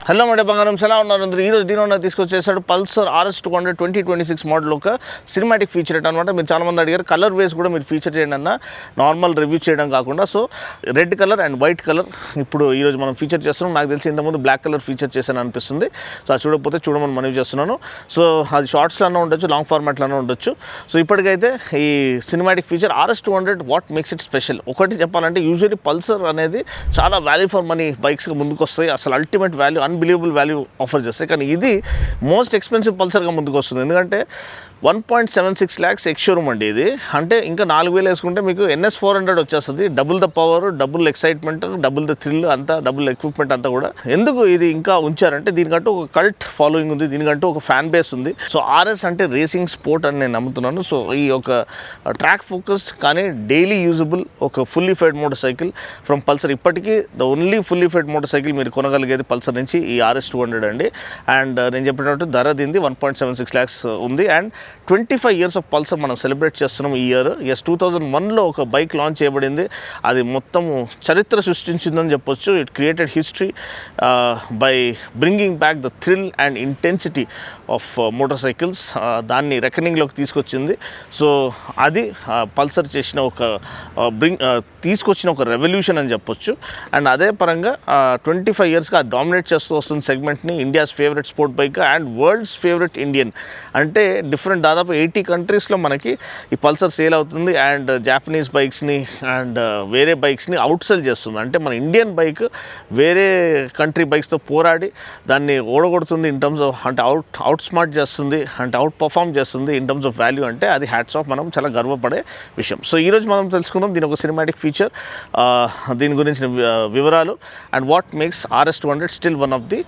Hello madam బంగారం ఎలా ఉన్నారు అందరూ. ఈరోజు దీని తీసుకొచ్చేసాడు పల్సర్ RS 200 2026 మోడల్ ఒక సినిమాటిక్ ఫీచర్ అనమాట. మీరు చాలామంది అడిగారు కలర్ వేస్ కూడా మీరు ఫీచర్ చేయండి అన్న, నార్మల్ రివ్యూ చేయడం కాకుండా. So red colour and white colour ఇప్పుడు ఈరోజు మనం ఫీచర్ చేస్తున్నాం. నాకు తెలిసి ఇంతకుముందు బ్లాక్ కలర్ ఫీచర్ చేశాను అనిపిస్తుంది. సో అది చూడకపోతే చూడమని మనవి చేస్తున్నాను. సో అది షార్ట్స్లోనే ఉండొచ్చు, లాంగ్ ఫార్మాట్లోనే ఉండొచ్చు. సో ఇప్పటికైతే ఈ cinematic feature RS 200 what makes it special ఒకటి చెప్పాలంటే, యూజువల్లీ పల్సర్ అనేది చాలా వాల్యూ ఫర్ మనీ బైక్స్గా ముందుకు వస్తాయి. అసలు ultimate value, unbelievable value offer చేస్తాయి. కానీ ఇది మోస్ట్ ఎక్స్పెన్సివ్ పల్సర్గా ముందుకు వస్తుంది. ఎందుకంటే 1.76 lakhs ఎక్స్షోరూమ్ అండి ఇది. అంటే ఇంకా 4,000 వేసుకుంటే మీకు NS 400 వచ్చేస్తుంది. Double the power, double excitement, double the thrill అంతా, డబుల్ ఎక్విప్మెంట్ అంతా కూడా. ఎందుకు ఇది ఇంకా ఉంచారంటే దీనికంటూ ఒక కల్ట్ ఫాలోయింగ్ ఉంది, దీనికంటూ ఒక ఫ్యాన్ బేస్ ఉంది. సో RS అంటే రేసింగ్ స్పోర్ట్ అని నేను నమ్ముతున్నాను. సో ఈ ఒక ట్రాక్ ఫోకస్డ్ కానీ డైలీ యూజబుల్ ఒక fully faired motorcycle from Pulsar. ఇప్పటికీ the only fully faired motorcycle మీరు కొనగలిగేది పల్సర్ నుంచి ఈ RS 200 అండి. అండ్ నేను చెప్పినట్టు ధర దీనిది 1.76 lakhs ఉంది. అండ్ 25 years ఆఫ్ పల్సర్ మనం సెలబ్రేట్ చేస్తున్నాం ఈ ఇయర్. 2001లో ఒక బైక్ లాంచ్ చేయబడింది. అది మొత్తము చరిత్ర సృష్టించిందని చెప్పొచ్చు. It created history by bringing back the thrill and intensity of motor cycles. దాన్ని రెకనింగ్లోకి తీసుకొచ్చింది. సో అది పల్సర్ చేసిన ఒక తీసుకొచ్చిన ఒక రెవల్యూషన్ అని చెప్పొచ్చు. అండ్ అదే పరంగా 25 yearsగా డామినేట్ చేస్తూ వస్తుంది సెగ్మెంట్ని. India's favourite sport bike and world's favourite Indian. అంటే డిఫరెంట్ దాదాపు 80 కంట్రీస్లో మనకి ఈ పల్సర్ సేల్ అవుతుంది. అండ్ జాపనీస్ బైక్స్ని అండ్ వేరే బైక్స్ని అవుట్ సెల్ చేస్తుంది. అంటే మన ఇండియన్ బైక్ వేరే కంట్రీ బైక్స్తో పోరాడి దాన్ని ఓడగొడుతుంది ఇన్ టర్మ్స్ ఆఫ్, అంటే అవుట్ స్మార్ట్ చేస్తుంది, అంటే అవుట్ పర్ఫామ్ చేస్తుంది ఇన్ టర్మ్స్ ఆఫ్ వాల్యూ. అంటే అది హ్యాట్స్ ఆఫ్, మనం చాలా గర్వపడే విషయం. సో ఈరోజు మనం తెలుసుకుందాం దీని ఒక సినిమాటిక్ ఫీచర్, దీని గురించిన వివరాలు, and what makes RS 200 still one of the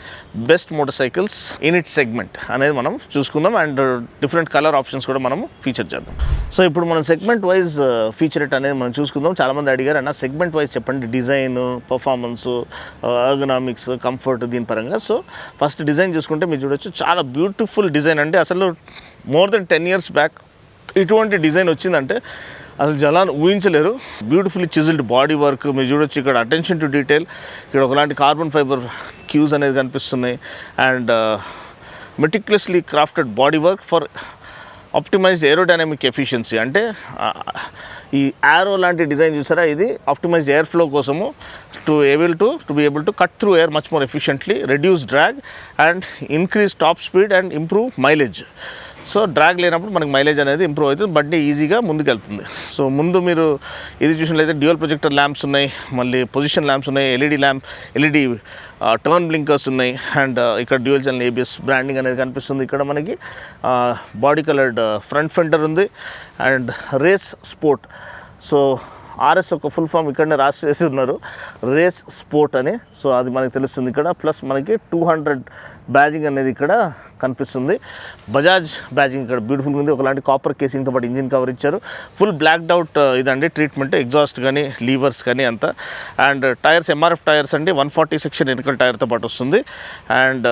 best motor cycles in it segment అనేది మనం చూసుకుందాం. అండ్ డిఫరెంట్ కలర్ ఆప్షన్స్ కూడా మనము ఫీచర్ చేద్దాం. సో ఇప్పుడు మనం సెగ్మెంట్ వైజ్ ఫీచర్ అనేది మనం చూసుకుందాం. చాలామంది అడిగారు అన్న సెగ్మెంట్ వైజ్ చెప్పండి, డిజైన్, పర్ఫార్మెన్స్, ఎర్గనామిక్స్, కంఫర్ట్ దీని పరంగా. సో ఫస్ట్ డిజైన్ చూసుకుంటే మీరు చూడొచ్చు, చాలా బ్యూటిఫుల్ డిజైన్. అంటే అసలు మోర్ దెన్ 10 years బ్యాక్ ఇటువంటి డిజైన్ వచ్చిందంటే అసలు జనాలు ఊహించలేరు. బ్యూటిఫుల్లీ చిజిల్డ్ బాడీ వర్క్ మీరు చూడొచ్చు. ఇక్కడ అటెన్షన్ టు డీటెయిల్, ఇక్కడ ఒకలాంటి కార్బన్ ఫైబర్ క్యూస్ అనేది కనిపిస్తున్నాయి. And meticulously crafted body work for optimised aerodynamic efficiency. అంటే ఈ యారో లాంటి డిజైన్ చూసారా, ఇది ఆప్టిమైజ్డ్ ఎయిర్ ఫ్లో కోసము to be able to cut through air much more efficiently, reduce drag and increase top speed and improve mileage. So drag లేనప్పుడు మనకి mileage అనేది improve అవుతుంది, బండి ఈజీగా ముందుకెళ్తుంది. సో ముందు మీరు ఇది చూసినట్లయితే డ్యూయల్ ప్రొజెక్టర్ ల్యాంప్స్ ఉన్నాయి, మళ్ళీ పొజిషన్ ల్యాంప్స్ ఉన్నాయి, ఎల్ఈడి టర్న్ బ్లింకర్స్ ఉన్నాయి. అండ్ ఇక్కడ డ్యూయల్ ఛానల్ ABS బ్రాండింగ్ అనేది కనిపిస్తుంది. ఇక్కడ మనకి బాడీ కలర్డ్ ఫ్రంట్ ఫెండర్ ఉంది. And race sport. So RS ఒక ఫుల్ ఫామ్ ఇక్కడనే రాసేసి ఉన్నారు, రేస్ స్పోర్ట్ అని. సో అది మనకి తెలుస్తుంది ఇక్కడ. ప్లస్ మనకి 200 బ్యాజింగ్ అనేది ఇక్కడ కనిపిస్తుంది. బజాజ్ బ్యాజింగ్ ఇక్కడ బ్యూటిఫుల్గా ఉంది. ఒకలాంటి కాపర్ కేసింగ్తో పాటు ఇంజిన్ కవర్ ఇచ్చారు. ఫుల్ బ్లాక్డ్ అవుట్ ఇదండి ట్రీట్మెంట్, ఎగ్జాస్ట్ కానీ లీవర్స్ కానీ అంతా. అండ్ టైర్స్ MRF టైర్స్ అండి, 140 సెక్షన్ ఎన్నికల టైర్తో పాటు వస్తుంది. అండ్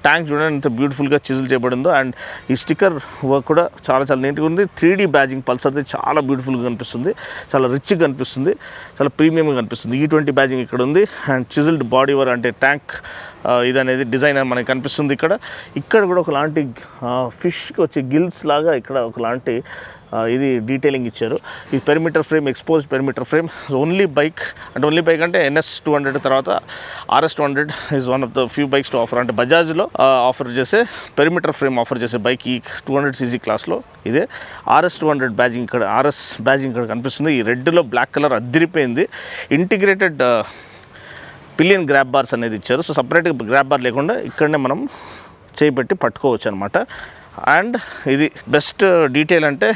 ట్యాంక్ చూడండి ఎంత బ్యూటిఫుల్గా చిజిల్ చేయబడిందో. అండ్ ఈ స్టిక్కర్ వర్క్ కూడా చాలా చాలా నీట్గా ఉంది. 3D బ్యాజింగ్ పల్సర్ది చాలా బ్యూటిఫుల్గా కనిపిస్తుంది, చాలా రిచ్గా కనిపిస్తుంది, చాలా ప్రీమియంగా కనిపిస్తుంది. E20 బ్యాజింగ్ ఇక్కడ ఉంది. అండ్ చిజిల్డ్ బాడీ వర్క్ అంటే ట్యాంక్ ఇది అనేది డిజైన్ మనకి కనిపిస్తుంది. ఇక్కడ కూడా ఒకలాంటి ఫిష్కి వచ్చే గిల్స్ లాగా ఇక్కడ ఒకలాంటి ఇది డీటెయిలింగ్ ఇచ్చారు. ఈ perimeter frame, exposed perimeter frame. Only bike అంటే NS 200 తర్వాత RS 200 is one of the few bikes to offer. అంటే బజాజ్లో ఆఫర్ చేసే పెరిమీటర్ ఫ్రేమ్ ఆఫర్ చేసే బైక్ ఈ 200cc క్లాస్లో ఇదే. RS 200 బ్యాజింగ్ ఇక్కడ, RS బ్యాజింగ్ ఇక్కడ కనిపిస్తుంది. ఈ రెడ్లో బ్లాక్ కలర్ అద్దిరిపోయింది. ఇంటిగ్రేటెడ్ పిలియన్ గ్రాబ్ బార్స్ అనేది ఇచ్చారు. సో సపరేట్గా గ్రాబ్ బార్ లేకుండా ఇక్కడనే మనం చేయిపెట్టి పట్టుకోవచ్చు అనమాట. అండ్ ఇది బెస్ట్ డీటెయిల్ అంటే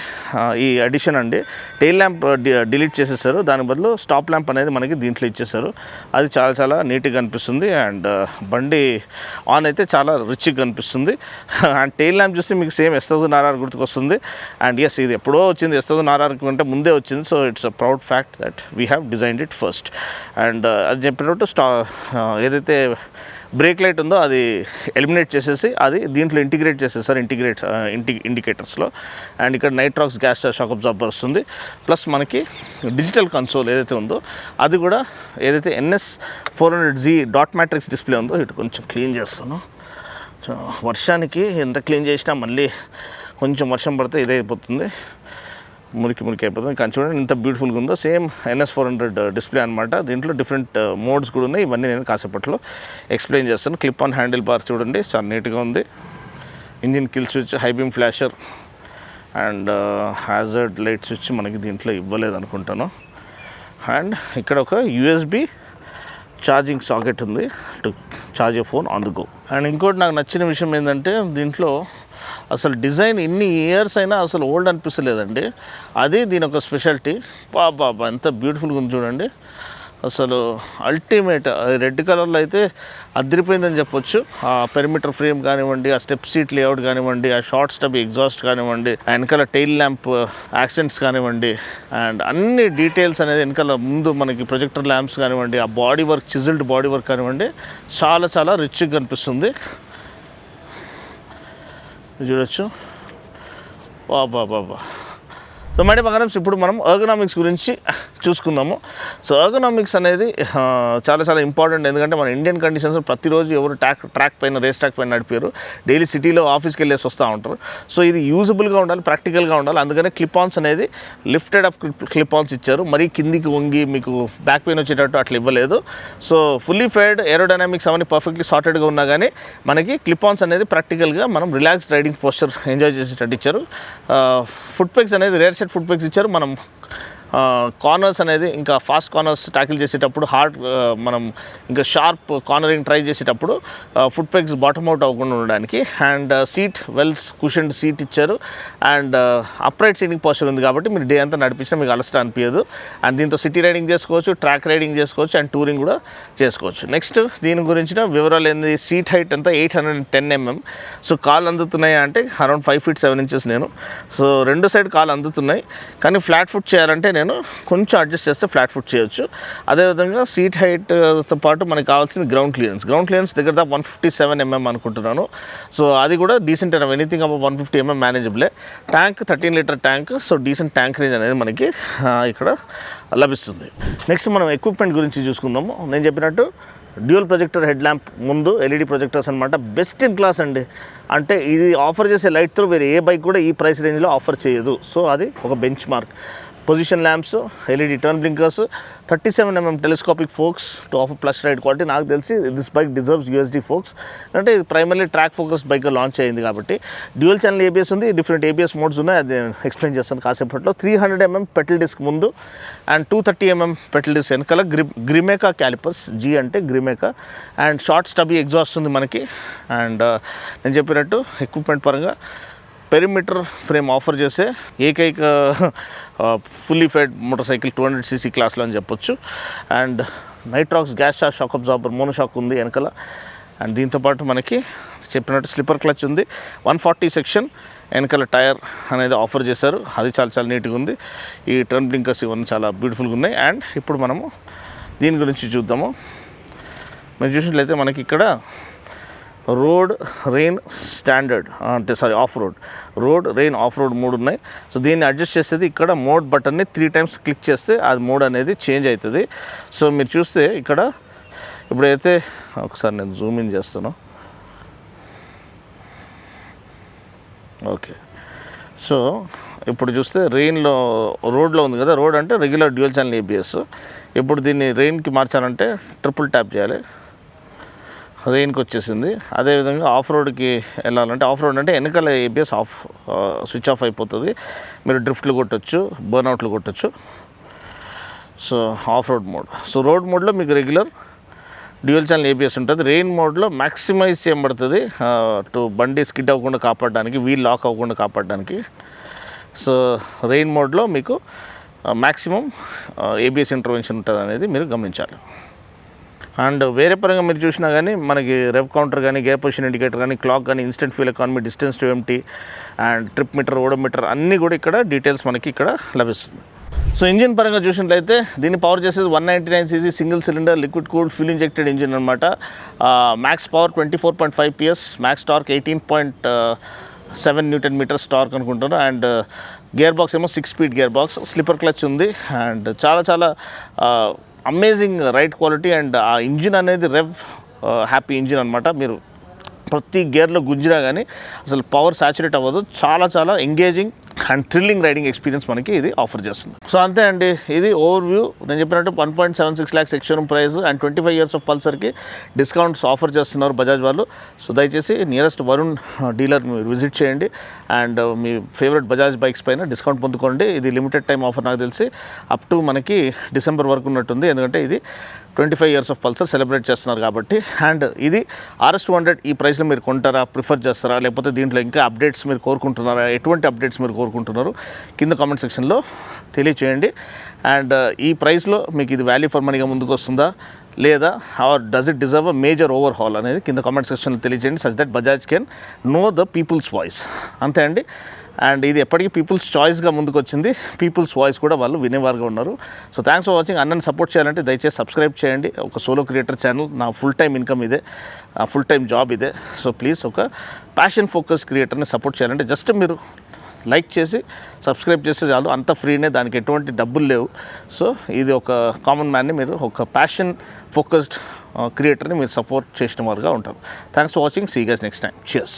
ఈ అడిషన్ అండి, టెయిల్ ల్యాంప్ డిలీట్ చేసేసారు, దాని బదులు స్టాప్ ల్యాంప్ అనేది మనకి దీంట్లో ఇచ్చేసారు. అది చాలా చాలా నీట్గా కనిపిస్తుంది. అండ్ బండి ఆన్ అయితే చాలా రిచ్గా కనిపిస్తుంది. అండ్ టెయిల్ ల్యాంప్ చూస్తే మీకు సేమ్ S1000RR గుర్తుకొస్తుంది. అండ్ ఎస్, ఇది ఎప్పుడో వచ్చింది, S1000RR కంటే ముందే వచ్చింది. So it's a proud fact that we have designed it first. And అది చెప్పినట్టు ఏదైతే బ్రేక్ లైట్ ఉందో అది ఎలిమినేట్ చేసేసి అది దీంట్లో ఇంటిగ్రేట్ చేసేసారు ఇండికేటర్స్లో. అండ్ ఇక్కడ నైట్రాక్స్ గ్యాస్ షాక్ అబ్జార్బర్ వస్తుంది. ప్లస్ మనకి డిజిటల్ కన్సోల్ ఏదైతే ఉందో అది కూడా ఏదైతే NS400Z డాట్ మ్యాట్రిక్స్ డిస్ప్లే ఉందో ఇటు కొంచెం క్లీన్ చేస్తాను. వర్షానికి ఎంత క్లీన్ చేసినా మళ్ళీ కొంచెం వర్షం పడితే ఇదే అయిపోతుంది, మురికి అయిపోతుంది. కానీ చూడండి ఎంత బ్యూటిఫుల్గా ఉందో. సేమ్ NS400 డిస్ప్లే అనమాట. దీంట్లో డిఫరెంట్ మోడ్స్ కూడా ఉన్నాయి. ఇవన్నీ నేను కాసేపట్లో ఎక్స్ప్లెయిన్ చేస్తాను. క్లిప్ ఆన్ హ్యాండిల్ బార్ చూడండి చాలా నీట్గా ఉంది. Engine kill switch, high beam flasher and hazard light switch మనకి దీంట్లో ఇవ్వలేదు అనుకుంటాను. అండ్ ఇక్కడ ఒక USB ఛార్జింగ్ సాకెట్ ఉంది to charge your phone on the go. And ఇంకోటి నాకు నచ్చిన విషయం ఏంటంటే దీంట్లో అసలు డిజైన్ ఇన్ని ఇయర్స్ అయినా అసలు ఓల్డ్ అనిపిస్తలేదండి. అది దీని ఒక స్పెషాలిటీ. బాబా ఎంత బ్యూటిఫుల్గా ఉంది చూడండి. అసలు అల్టిమేట్. రెడ్ కలర్లో అయితే అదిరిపోయిందని చెప్పొచ్చు. ఆ పెరిమీటర్ ఫ్రేమ్ కానివ్వండి, ఆ స్టెప్ సీట్ లేఅవుట్ కానివ్వండి, ఆ షార్ట్ స్టబ్ ఎగ్జాస్ట్ కానివ్వండి, ఆ వెనకాల టైల్ ల్యాంప్ యాక్సెంట్స్ కానివ్వండి, అండ్ అన్ని డీటెయిల్స్ అనేది వెనకాల ముందు మనకి ప్రొజెక్టర్ ల్యాంప్స్ కానివ్వండి, ఆ బాడీ వర్క్ చిజిల్డ్ బాడీ వర్క్ కానివ్వండి చాలా రిచ్గా కనిపిస్తుంది. చూడొచ్చు. బాబా. సో మేడం పక్కన ఇప్పుడు మనం ఎర్గనామిక్స్ గురించి చూసుకుందాము. సో ఎర్గనామిక్స్ అనేది చాలా ఇంపార్టెంట్. ఎందుకంటే మన ఇండియన్ కండిషన్స్ ప్రతిరోజు ఎవరు ట్రాక్ పైన రేస్ ట్రాక్ పైన నడిపారు, డైలీ సిటీలో ఆఫీస్కి వెళ్ళేసి వస్తూ ఉంటారు. సో ఇది యూజబుల్గా ఉండాలి, ప్రాక్టికల్గా ఉండాలి. అందుకనే క్లిప్ ఆన్స్ అనేది లిఫ్టెడ్ అప్ క్లిప్ ఆన్స్ ఇచ్చారు. మరీ కిందికి వంగి మీకు బ్యాక్ పెయిన్ వచ్చేటట్టు అట్లా ఇవ్వలేదు. సో ఫుల్లీ ఫెయిడ్ ఏరోడైనామిక్స్ అవన్నీ పర్ఫెక్ట్లీ సార్టెడ్గా ఉన్నా కానీ మనకి క్లిప్ ఆన్స్ అనేది ప్రాక్టికల్గా మనం రిలాక్స్డ్ రైడింగ్ పోస్చర్ ఎంజాయ్ చేసేటట్టు ఇచ్చారు. ఫుట్ పెగ్స్ అనేది రేర్ సెట్ ఫుట్ పెగ్స్ ఇచ్చారు. మనం కార్నర్స్ అనేది ఇంకా ఫాస్ట్ కార్నర్స్ ట్యాకిల్ చేసేటప్పుడు మనం ఇంకా షార్ప్ కార్నరింగ్ ట్రై చేసేటప్పుడు ఫుట్ పెగ్స్ బాటమ్ అవుట్ అవ్వకుండా ఉండడానికి. అండ్ సీట్ కుషన్డ్ సీట్ ఇచ్చారు. అండ్ అప్రైట్ సీటింగ్ పోస్చర్ ఉంది కాబట్టి మీరు డే అంతా నడిపించినా మీకు అలసట అనిపించదు. అండ్ దీంతో సిటీ రైడింగ్ చేసుకోవచ్చు, ట్రాక్ రైడింగ్ చేసుకోవచ్చు, అండ్ టూరింగ్ కూడా చేసుకోవచ్చు. నెక్స్ట్ దీని గురించిన వివరాలు ఏంది, సీట్ హైట్ అంతా 810 mm. సో కాళ్ళు అందుతున్నాయి అంటే అరౌండ్ 5 feet 7 inches నేను. సో రెండు సైడ్ కాళ్ళు అందుతున్నాయి. కానీ ఫ్లాట్ ఫుట్ చేయాలంటే నేను కొంచెం అడ్జస్ట్ చేస్తే ఫ్లాట్ ఫుట్ చేయొచ్చు. అదేవిధంగా సీట్ హైట్తో పాటు మనకి కావాల్సింది గ్రౌండ్ క్లియరెన్స్ దగ్గర 157 mm అనుకుంటున్నాను. సో అది కూడా decent enough. Anything about 150 mm మేనేజబులే. Tank 13 litre tank. So decent tank range అనేది మనకి ఇక్కడ లభిస్తుంది. నెక్స్ట్ మనం ఎక్విప్మెంట్ గురించి చూసుకుందాము. నేను చెప్పినట్టు డ్యూయల్ ప్రొజెక్టర్ హెడ్ ల్యాంప్ ముందు LED ప్రొజెక్టర్స్ అనమాట. బెస్ట్ ఇన్ క్లాస్ అండి. అంటే ఇది ఆఫర్ చేసే లైట్తో వేరే ఏ బైక్ కూడా ఈ ప్రైస్ రేంజ్లో ఆఫర్ చేయదు. సో అది ఒక benchmark. Position lamps, LED turn blinkers, 37 mm telescopic forks to offer plus ride quality. నాకు తెలిసి this bike deserves USD forks. అంటే ఇది primarily track focus bike launch అయింది కాబట్టి. డ్యూయల్ ఛానల్ ABS ఉంది, డిఫరెంట్ ABS మోడ్స్ ఉన్నాయి. అది నేను ఎక్స్ప్లెయిన్ చేస్తాను కాసేపట్లో. 300 mm పెటల్ డిస్క్ ముందు అండ్ 230 mm పెటల్ డిస్క్ వెనకాల. గ్రిమేకా క్యాలిపర్స్, G అంటే Grimeca. And short stubby exhaust ఉంది మనకి. అండ్ నేను చెప్పినట్టు ఎక్విప్మెంట్ పరంగా పెరిమీటర్ ఫ్రేమ్ ఆఫర్ చేసే ఏకైక fully faired motor cycle 200cc క్లాస్లో అని చెప్పొచ్చు. And nitrox gas shock absorber monoshock ఉంది వెనకాల. అండ్ దీంతోపాటు మనకి చెప్పినట్టు స్లిప్పర్ క్లచ్ ఉంది. 140 సెక్షన్ వెనకాల టైర్ అనేది ఆఫర్ చేశారు. అది చాలా నీట్గా ఉంది. ఈ టర్న్ బ్లింకర్స్ ఇవన్నీ చాలా బ్యూటిఫుల్గా ఉన్నాయి. అండ్ ఇప్పుడు మనము దీని గురించి చూద్దాము. మీరు చూసినట్లయితే మనకి ఇక్కడ రోడ్, రెయిన్, స్టాండర్డ్ అంటే of road, rain, of road 3 ఉన్నాయి. సో దీన్ని అడ్జస్ట్ చేసేది ఇక్కడ మోడ్ బటన్ని 3 times క్లిక్ చేస్తే అది మోడ్ అనేది చేంజ్ అవుతుంది. సో మీరు చూస్తే ఇక్కడ ఇప్పుడైతే ఒకసారి నేను జూమ్ ఇన్ చేస్తాను. ఓకే. సో ఇప్పుడు చూస్తే రోడ్లో ఉంది కదా, రోడ్ అంటే రెగ్యులర్ డ్యూయల్ ఛానల్ ABS. ఇప్పుడు దీన్ని రెయిన్కి మార్చాలంటే ట్రిపుల్ ట్యాప్ చేయాలి. రెయిన్కి వచ్చేసింది. అదేవిధంగా ఆఫ్ రోడ్కి వెళ్ళాలంటే ఆఫ్ రోడ్ అంటే వెనకాల ABS స్విచ్ ఆఫ్ అయిపోతుంది. మీరు డ్రిఫ్ట్లు కొట్టచ్చు, బర్న్అవుట్లు కొట్టచ్చు. So of road mode. So road మోడ్లో మీకు రెగ్యులర్ డ్యూయల్ ఛానల్ ABS ఉంటుంది. రెయిన్ మోడ్లో మ్యాక్సిమైజ్ చేయబడుతుంది బండి స్కిడ్ అవ్వకుండా కాపాడడానికి, వీల్ లాక్ అవ్వకుండా కాపాడడానికి. సో రెయిన్ మోడ్లో మీకు మ్యాక్సిమం ABS ఇంటర్వెన్షన్ ఉంటుంది అనేది మీరు గమనించాలి. అండ్ వేరే పరంగా మీరు చూసినా కానీ మనకి రెవ్ కౌంటర్ కానీ, గేర్ పొజిషన్ ఇండికేటర్ కానీ, క్లాక్ కానీ, instant fuel economy, distance to empty, and trip meter, odometer అన్నీ కూడా ఇక్కడ డీటెయిల్స్ మనకి ఇక్కడ లభిస్తుంది. సో ఇంజిన్ పరంగా చూసినట్లయితే దీన్ని పవర్ చేసేది 199 cc single cylinder liquid cooled fuel injected engine అనమాట. Max power 24.5 PS, max torque 18.7 Nm torque అనుకుంటున్నాను. అండ్ గేర్ బాక్స్ ఏమో 6-speed gear box, slipper clutch ఉంది. అండ్ చాలా అమేజింగ్ రైడ్ క్వాలిటీ. అండ్ ఆ ఇంజిన్ అనేది హ్యాపీ ఇంజిన్ అనమాట. మీరు ప్రతి గేర్లో గుంజినా కానీ అసలు పవర్ సాచురేట్ అవ్వదు. చాలా engaging and thrilling riding experience మనకి ఇది ఆఫర్ చేస్తుంది. సో అంతే అండి, ఇది ఓవర్ వ్యూ. నేను చెప్పినట్టు 1.76 lakhs ex showroom price and 25 years of పల్సర్కి డిస్కౌంట్స్ ఆఫర్ చేస్తున్నారు బజాజ్ వాళ్ళు. సో దయచేసి నియరెస్ట్ వరుణ్ డీలర్ మీరు విజిట్ చేయండి అండ్ మీ ఫేవరెట్ బజాజ్ బైక్స్ పైన డిస్కౌంట్ పొందుకోండి. ఇది లిమిటెడ్ టైం ఆఫర్ నాకు తెలిసి అప్ టు మనకి డిసెంబర్ వరకు ఉన్నట్టుంది, ఎందుకంటే ఇది 25 years ఆఫ్ పల్సర్ సెలబ్రేట్ చేస్తున్నారు కాబట్టి. అండ్ ఇది RS200 ఈ ప్రైస్లో మీరు కొంటారా, ప్రిఫర్ చేస్తారా, లేకపోతే దీంట్లో ఇంకా అప్డేట్స్ మీరు కోరుకుంటున్నారా, ఎటువంటి అప్డేట్స్ మీరు కోరుకుంటున్నారు కింద కామెంట్ సెక్షన్లో తెలియచేయండి. అండ్ ఈ ప్రైస్లో మీకు ఇది వాల్యూ ఫర్ మనీగా ముందుకు వస్తుందా లేదా, or does it deserve a major overhaul అనేది కింద కామెంట్ సెక్షన్లో తెలియచేయండి. Such that Bajaj can know the people's voice. అంతే అండి. అండ్ ఇది ఎప్పటికీ పీపుల్స్ చాయిస్గా ముందుకు వచ్చింది, పీపుల్స్ వాయిస్ కూడా వాళ్ళు వినేవారుగా ఉన్నారు. So thanks for watching. అన్నని సపోర్ట్ చేయాలంటే దయచేసి సబ్స్క్రైబ్ చేయండి. ఒక సోలో క్రియేటర్ ఛానల్, నా ఫుల్ టైం ఇన్కమ్ ఇదే, ఫుల్ టైం జాబ్ ఇదే. సో ప్లీజ్ ఒక ప్యాషన్ ఫోకస్ క్రియేటర్ని సపోర్ట్ చేయాలంటే జస్ట్ మీరు లైక్ చేసి సబ్స్క్రైబ్ చేస్తే చాలు, అంత ఫ్రీనే, దానికి ఎటువంటి డబ్బులు లేవు. సో ఇది ఒక కామన్ మ్యాన్ని మీరు ఒక ప్యాషన్ ఫోకస్డ్ క్రియేటర్ని మీరు సపోర్ట్ చేసిన వారుగా ఉంటారు. Thanks for watching. See you guys next time. Cheers.